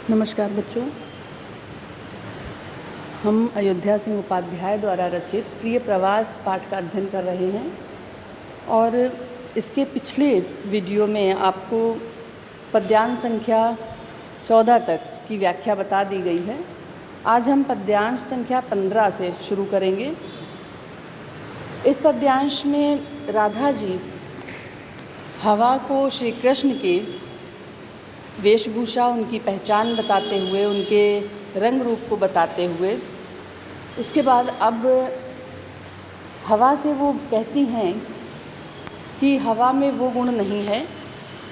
नमस्कार बच्चों, हम अयोध्या सिंह उपाध्याय द्वारा रचित प्रिय प्रवास पाठ का अध्ययन कर रहे हैं और इसके पिछले वीडियो में आपको पद्यांश संख्या 14 तक की व्याख्या बता दी गई है। आज हम पद्यांश संख्या 15 से शुरू करेंगे। इस पद्यांश में राधा जी हवा को श्री कृष्ण के वेशभूषा, उनकी पहचान बताते हुए, उनके रंग रूप को बताते हुए, उसके बाद अब हवा से वो कहती हैं कि हवा में वो गुण नहीं है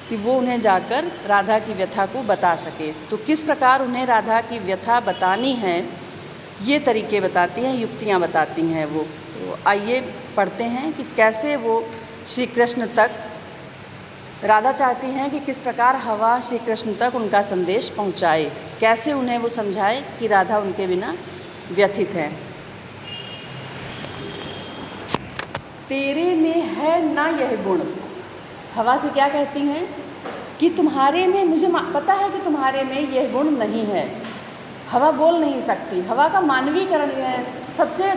कि वो उन्हें जाकर राधा की व्यथा को बता सके। तो किस प्रकार उन्हें राधा की व्यथा बतानी है, ये तरीके बताती हैं, युक्तियाँ बताती हैं वो। तो आइए पढ़ते हैं कि कैसे वो श्री कृष्ण तक, राधा चाहती हैं कि किस प्रकार हवा श्री कृष्ण तक उनका संदेश पहुंचाए, कैसे उन्हें वो समझाए कि राधा उनके बिना व्यथित है। तेरे में है ना यह गुण, हवा से क्या कहती हैं कि तुम्हारे में, मुझे पता है कि तुम्हारे में यह गुण नहीं है। हवा बोल नहीं सकती, हवा का मानवीकरण सबसे,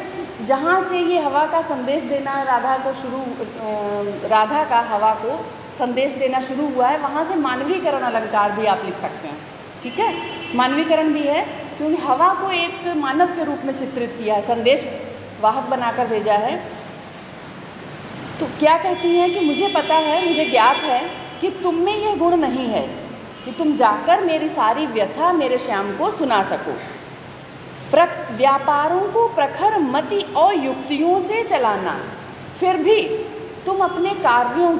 जहाँ से ये हवा का संदेश देना राधा का हवा को संदेश देना शुरू हुआ है, वहाँ से मानवीकरण अलंकार भी आप लिख सकते हैं। ठीक है, मानवीकरण भी है क्योंकि हवा को एक मानव के रूप में चित्रित किया है, संदेश वाहक बनाकर भेजा है। तो क्या कहती हैं कि मुझे पता है, मुझे ज्ञात है कि तुम में यह गुण नहीं है कि तुम जाकर मेरी सारी व्यथा मेरे श्याम को सुना सको। व्यापारों को प्रखर मति और युक्तियों से चलाना, फिर भी तुम अपने कार्यों,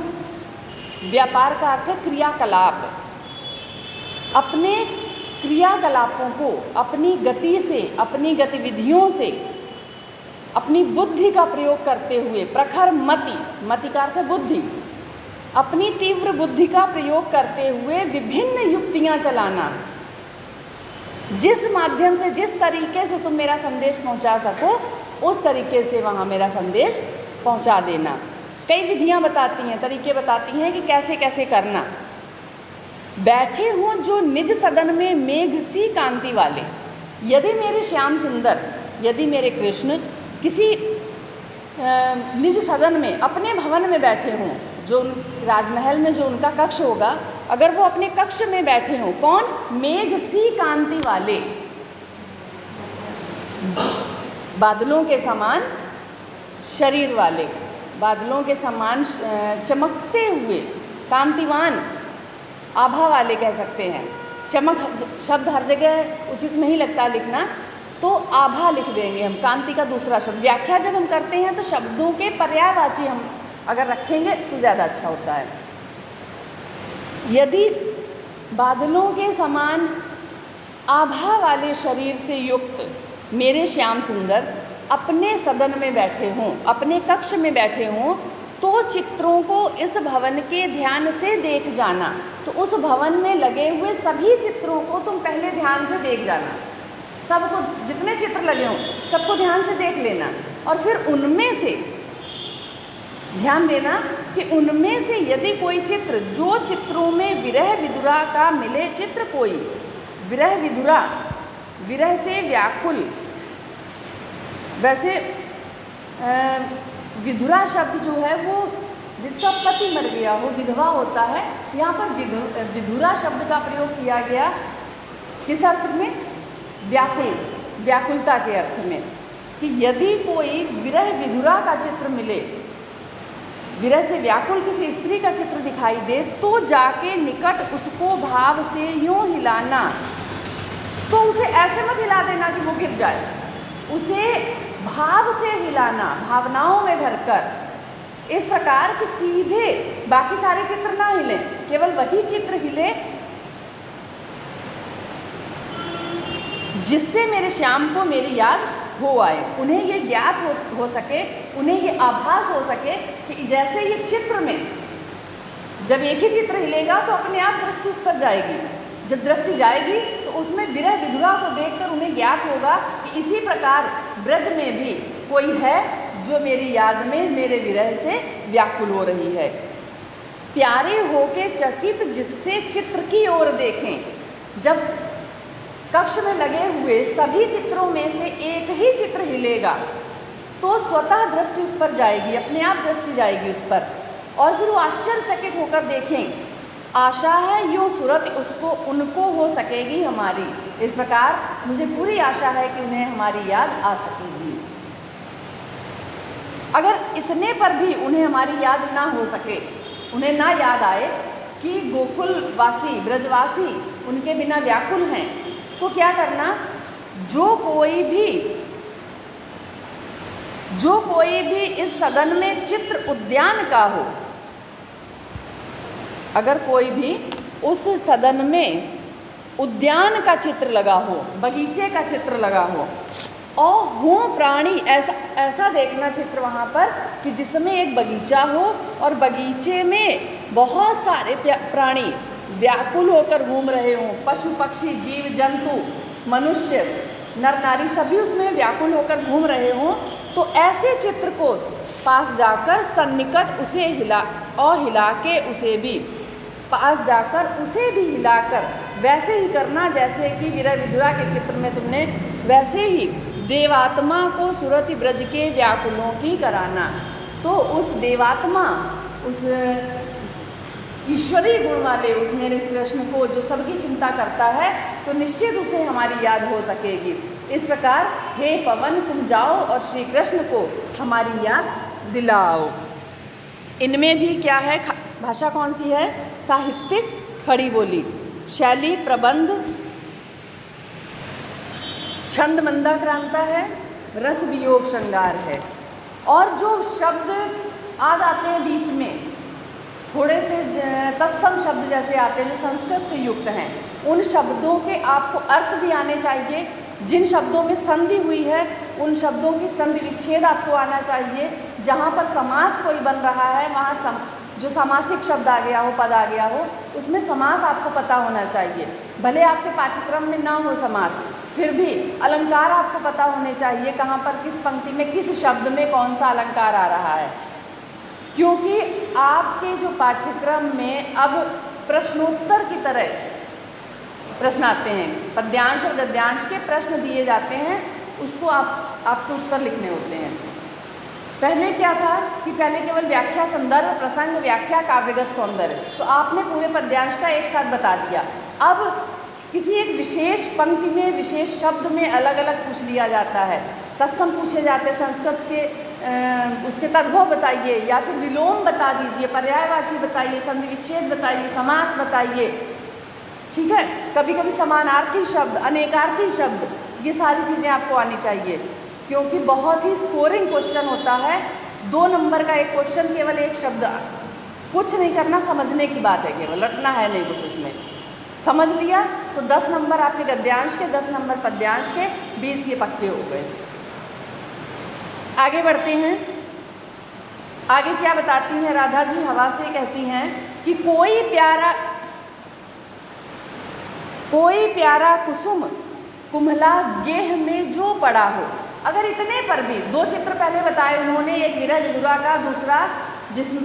व्यापार का अर्थ है क्रियाकलाप, अपने क्रियाकलापों को अपनी गति से, अपनी गतिविधियों से, अपनी बुद्धि का प्रयोग करते हुए, प्रखर मति का अर्थ है बुद्धि, अपनी तीव्र बुद्धि का प्रयोग करते हुए विभिन्न युक्तियां चलाना, जिस माध्यम से, जिस तरीके से तुम मेरा संदेश पहुंचा सको, उस तरीके से वहाँ मेरा संदेश पहुंचा देना। कई विधियां बताती हैं, तरीके बताती हैं कि कैसे कैसे करना। बैठे हों जो निज सदन में मेघ सी कांति वाले, यदि मेरे श्याम सुंदर, यदि मेरे कृष्ण किसी निज सदन में, अपने भवन में बैठे हों, जो राजमहल में जो उनका कक्ष होगा, अगर वो अपने कक्ष में बैठे हों, कौन? मेघ सी कांति वाले, बादलों के समान शरीर वाले, बादलों के समान चमकते हुए, कांतिवान, आभा वाले कह सकते हैं। चमक शब्द हर जगह उचित नहीं लगता लिखना, तो आभा लिख देंगे हम, कांति का दूसरा शब्द। व्याख्या जब हम करते हैं तो शब्दों के पर्यायवाची हम अगर रखेंगे तो ज़्यादा अच्छा होता है। यदि बादलों के समान आभा वाले शरीर से युक्त मेरे श्याम सुंदर अपने सदन में बैठे हों, अपने कक्ष में बैठे हों, तो चित्रों को इस भवन के ध्यान से देख जाना। तो उस भवन में लगे हुए सभी चित्रों को तुम पहले ध्यान से देख जाना, सबको, जितने चित्र लगे हों सबको ध्यान से देख लेना, और फिर उनमें से ध्यान देना कि उनमें से यदि कोई चित्र, जो चित्रों में विरह विधुरा का मिले चित्र, कोई विरह विधुरा, विरह से व्याकुल, वैसे विधुरा शब्द जो है वो जिसका पति मर गया हो, विधवा होता है। यहाँ पर विधुरा शब्द का प्रयोग किया गया किस अर्थ में? व्याकुल, व्याकुलता के अर्थ में, कि यदि कोई विरह विधुरा का चित्र मिले, विरह से व्याकुल किसी स्त्री का चित्र दिखाई दे, तो जाके निकट उसको भाव से यूं हिलाना। तो उसे ऐसे मत हिला देना कि वो गिर जाए, उसे भाव से हिलाना, भावनाओं में भरकर, इस प्रकार कि सीधे बाकी सारे चित्र ना हिले, केवल वही चित्र हिले जिससे मेरे श्याम को मेरी याद हो आए, उन्हें ये ज्ञात हो सके, उन्हें ये आभास हो सके कि जैसे ये चित्र में, जब एक ही चित्र हिलेगा तो अपने आप दृष्टि उस पर जाएगी, जब दृष्टि जाएगी तो उसमें विरह विधुरा को देखकर उन्हें ज्ञात होगा कि इसी प्रकार ब्रज में भी कोई है जो मेरी याद में, मेरे विरह से व्याकुल हो रही है। प्यारे होके चकित जिससे चित्र की ओर देखें, जब कक्ष में लगे हुए सभी चित्रों में से एक ही चित्र हिलेगा तो स्वतः दृष्टि उस पर जाएगी, अपने आप दृष्टि जाएगी उस पर, और फिर वो आश्चर्यचकित होकर देखें। आशा है यो सूरत उसको उनको हो सकेगी हमारी। इस प्रकार मुझे पूरी आशा है कि उन्हें हमारी याद आ सकेगी। अगर इतने पर भी उन्हें हमारी याद ना हो सके, उन्हें ना याद आए कि गोकुलवासी ब्रजवासी उनके बिना व्याकुल हैं, तो क्या करना, जो कोई भी इस सदन में चित्र उद्यान का हो, अगर कोई भी उस सदन में उद्यान का चित्र लगा हो, बगीचे का चित्र लगा हो, और हो प्राणी, ऐसा देखना चित्र वहाँ पर कि जिसमें एक बगीचा हो और बगीचे में बहुत सारे प्राणी व्याकुल होकर घूम रहे हों, पशु पक्षी जीव जंतु मनुष्य नर नारी सभी उसमें व्याकुल होकर घूम रहे हों, तो ऐसे चित्र को पास जाकर सन्निकट उसे हिला के उसे भी पास जाकर उसे भी हिलाकर वैसे ही करना जैसे कि विरह विधुरा के चित्र में तुमने वैसे ही देवात्मा को सुरति ब्रज के व्याकुलों की कराना। तो उस देवात्मा, उस ईश्वरीय गुण वाले उस मेरे कृष्ण को जो सबकी चिंता करता है, तो निश्चित उसे हमारी याद हो सकेगी। इस प्रकार हे पवन तुम जाओ और श्री कृष्ण को हमारी याद दिलाओ। इनमें भी क्या है, भाषा कौन सी है, साहित्यिक खड़ी बोली, शैली प्रबंध, छंद मंदाक्रांता है, रस वियोग श्रृंगार है। और जो शब्द आ जाते हैं बीच में, थोड़े से तत्सम शब्द जैसे आते हैं जो संस्कृत से युक्त हैं, उन शब्दों के आपको अर्थ भी आने चाहिए। जिन शब्दों में संधि हुई है उन शब्दों की संधि विच्छेद आपको आना चाहिए। जहाँ पर समास कोई बन रहा है वहाँ जो समासिक शब्द आ गया हो, पद आ गया हो, उसमें समास आपको पता होना चाहिए। भले आपके पाठ्यक्रम में ना हो समास, फिर भी अलंकार आपको पता होने चाहिए, कहाँ पर किस पंक्ति में किस शब्द में कौन सा अलंकार आ रहा है। क्योंकि आपके जो पाठ्यक्रम में अब प्रश्नोत्तर की तरह प्रश्न आते हैं, पद्यांश और गद्यांश के प्रश्न दिए जाते हैं, उसको आपको उत्तर लिखने होते हैं। पहले क्या था कि पहले केवल व्याख्या, संदर्भ, प्रसंग, व्याख्या, काव्यगत सौंदर्य, तो आपने पूरे पद्यांश का एक साथ बता दिया। अब किसी एक विशेष पंक्ति में विशेष शब्द में अलग अलग पूछ लिया जाता है। तत्सम पूछे जाते हैं, संस्कृत के उसके तद्भव बताइए, या फिर विलोम बता दीजिए, पर्यायवाची बताइए, संधि विच्छेद बताइए, समास बताइए, ठीक है। कभी कभी समानार्थी शब्द, अनेकार्थी शब्द, ये सारी चीज़ें आपको आनी चाहिए, क्योंकि बहुत ही स्कोरिंग क्वेश्चन होता है। 2 नंबर का एक क्वेश्चन, केवल एक शब्द, कुछ नहीं करना, समझने की बात है, केवल रटना है नहीं कुछ उसमें। समझ लिया तो 10 नंबर आपके गद्यांश के, 10 नंबर पद्यांश के, 20 ये पक्के हो गए। आगे बढ़ते हैं। आगे क्या बताती हैं राधा जी, हवा से कहती हैं कि कोई प्यारा कुसुम कुम्हला गेह में जो पड़ा हो। अगर इतने पर भी 2 चित्र पहले बताए उन्होंने, एक विरह विधुरा का, दूसरा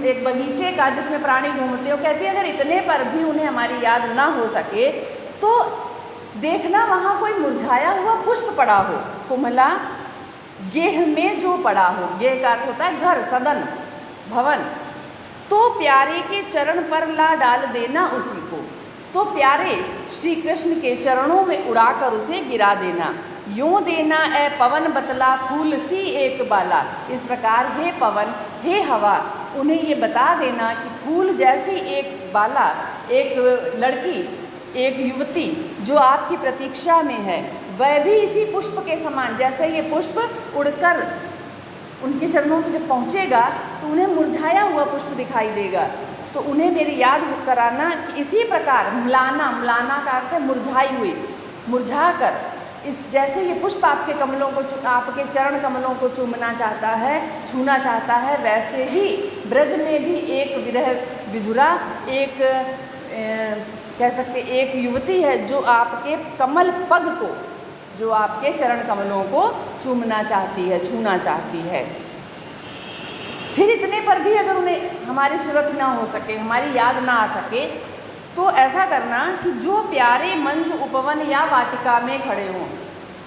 एक बगीचे का जिसमें प्राणी घूमते हो, कहती है अगर इतने पर भी उन्हें हमारी याद ना हो सके तो देखना वहाँ कोई मुरझाया हुआ पुष्प पड़ा हो। कुम्हला गेह में जो पड़ा हो, गेह का अर्थ होता है घर, सदन, भवन, तो प्यारे के चरण पर ला डाल देना उसी को। तो प्यारे श्री कृष्ण के चरणों में उड़ाकर उसे गिरा देना। यूं देना ए पवन बतला फूल सी एक बाला। इस प्रकार हे पवन, हे हवा, उन्हें ये बता देना कि फूल जैसी एक बाला, एक लड़की, एक युवती जो आपकी प्रतीक्षा में है, वह भी इसी पुष्प के समान, जैसे ये पुष्प उड़कर उनके चरणों में जब पहुँचेगा तो उन्हें मुरझाया हुआ पुष्प दिखाई देगा। तो उन्हें मेरी याद कराना इसी प्रकार, म्लाना का अर्थ है मुरझाई हुई, मुरझा कर, इस जैसे ये पुष्प आपके कमलों को, आपके चरण कमलों को चूमना चाहता है, छूना चाहता है, वैसे ही ब्रज में भी एक विरह विधुरा, एक कह सकते एक युवती है जो आपके कमल पग को, जो आपके चरण कमलों को चूमना चाहती है, छूना चाहती है। फिर इतने पर भी अगर उन्हें हमारी सूरत ना हो सके, हमारी याद ना आ सके, तो ऐसा करना कि जो प्यारे मंच उपवन या वाटिका में खड़े हों।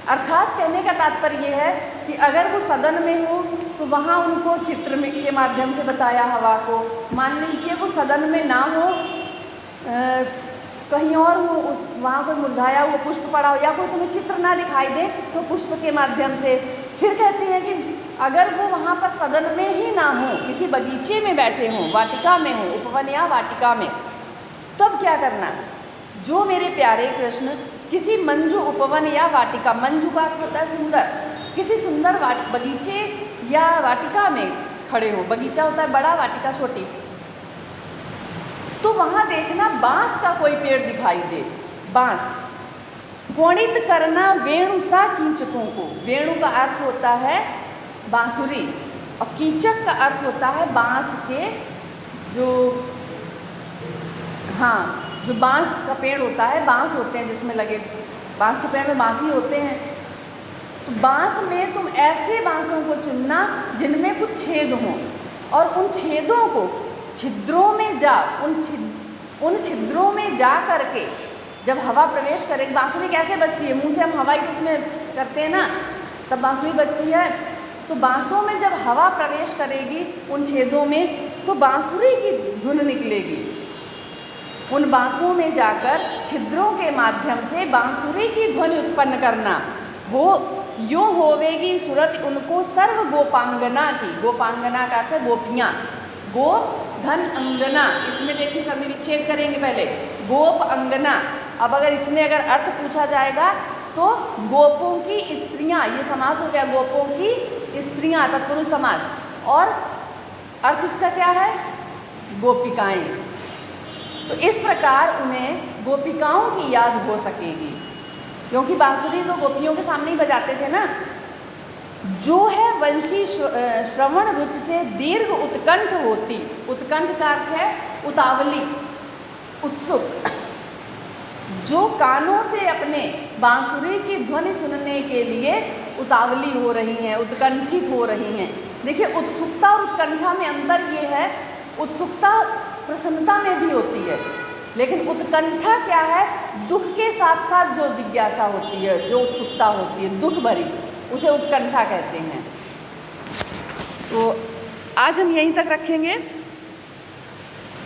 अर्थात कहने का तात्पर्य ये है कि अगर वो सदन में हो तो वहाँ उनको चित्र में के माध्यम से बताया हवा को। मान लीजिए वो सदन में ना हो, कहीं और हो, उस वहाँ कोई मुरझाया हुआ पुष्प पड़ा हो या कोई तुम्हें चित्र ना दिखाई दे तो पुष्प के माध्यम से। फिर कहते हैं कि अगर वो वहाँ पर सदन में ही ना हो, किसी बगीचे में बैठे हों, वाटिका में हो, उपवन या वाटिका में, तब क्या करना? जो मेरे प्यारे कृष्ण किसी मंजू उपवन या वाटिका, मंजू का अर्थ होता है सुंदर, किसी सुंदर बगीचे या वाटिका में खड़े हो। बगीचा होता है बड़ा, वाटिका छोटी। तो वहाँ देखना बांस का कोई पेड़ दिखाई दे, बांस। गणित करना वेणु सा कीचकों को। वेणु का अर्थ होता है बांसुरी और कीचक का अर्थ होता है बांस के जो, हाँ, जो बांस का पेड़ होता है, बांस होते हैं जिसमें लगे, बांस के पेड़ में बांस ही होते हैं। तो बांस में तुम ऐसे बांसों को चुनना जिनमें कुछ छेद हों और उन छेदों को छिद्रों में जा, उन छिद्रों में जा करके जब हवा प्रवेश करेगी, बांसुरी कैसे बजती है? मुंह से हम हवा ही तो उसमें करते हैं ना, तब बांसुरी बजती है। तो बांसों में जब हवा प्रवेश करेगी उन छेदों में तो बांसुरी की धुन निकलेगी। उन बांसों में जाकर छिद्रों के माध्यम से बांसुरी की ध्वनि उत्पन्न करना। हो यूँ होवेगी सूरत उनको सर्व गोपांगना की। गोपांगना का अर्थ है गोपियाँ। गोप धन अंगना, इसमें देखिए सभी विच्छेद करेंगे पहले। गोप अंगना। अब अगर इसमें अगर अर्थ पूछा जाएगा तो गोपों की स्त्रियाँ, ये समास हो गया, गोपों की स्त्रियाँ तत्पुरुष समास। और अर्थ इसका क्या है? गोपिकाएँ। तो इस प्रकार उन्हें गोपिकाओं की याद हो सकेगी, क्योंकि बांसुरी तो गोपियों के सामने ही बजाते थे ना। जो है वंशी श्रवण रुच से दीर्घ उत्कंठ होती। उत्कंठ का अर्थ है उतावली, उत्सुक। जो कानों से अपने बांसुरी की ध्वनि सुनने के लिए उतावली हो रही हैं, उत्कंठित हो रही हैं। देखिए, उत्सुकता और उत्कंठा में अंतर ये है, उत्सुकता प्रसन्नता में भी होती है, लेकिन उत्कंठा क्या है? दुख के साथ साथ जो जिज्ञासा होती है, जो उत्सुकता होती है दुख भरी, उसे उत्कंठा कहते हैं। तो आज हम यहीं तक रखेंगे।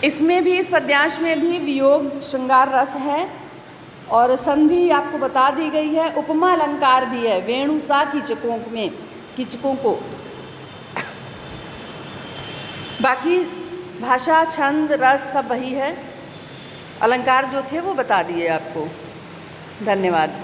इसमें भी, इस पद्यांश में भी वियोग श्रृंगार रस है और संधि आपको बता दी गई है। उपमा अलंकार भी है, वेणु सा कीचकों में, कीचकों को। बाकी भाषा, छंद, रस सब वही है। अलंकार जो थे वो बता दिए आपको। धन्यवाद।